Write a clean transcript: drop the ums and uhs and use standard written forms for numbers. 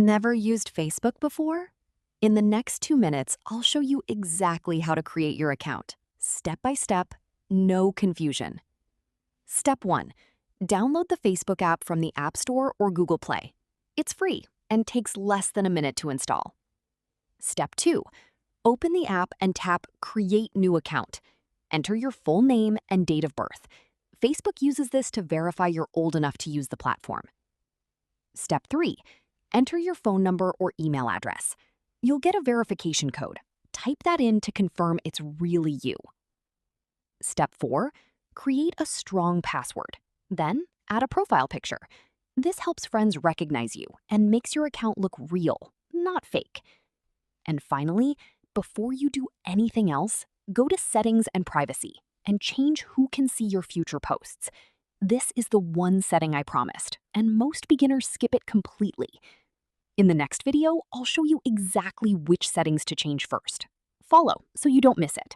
Never used Facebook before? In the next 2 minutes, I'll show you exactly how to create your account, step by step, no confusion. Step 1. Download the Facebook app from the App Store or Google Play. It's free and takes less than a minute to install. Step 2. Open the app and tap Create New Account. Enter your full name and date of birth. Facebook uses this to verify you're old enough to use the platform. Step 3. Enter your phone number or email address. You'll get a verification code. Type that in to confirm it's really you. Step 4. Create a strong password. Then, add a profile picture. This helps friends recognize you and makes your account look real, not fake. And finally, before you do anything else, go to Settings and Privacy and change who can see your future posts. This is the one setting I promised, and most beginners skip it completely. In the next video, I'll show you exactly which settings to change first. Follow so you don't miss it.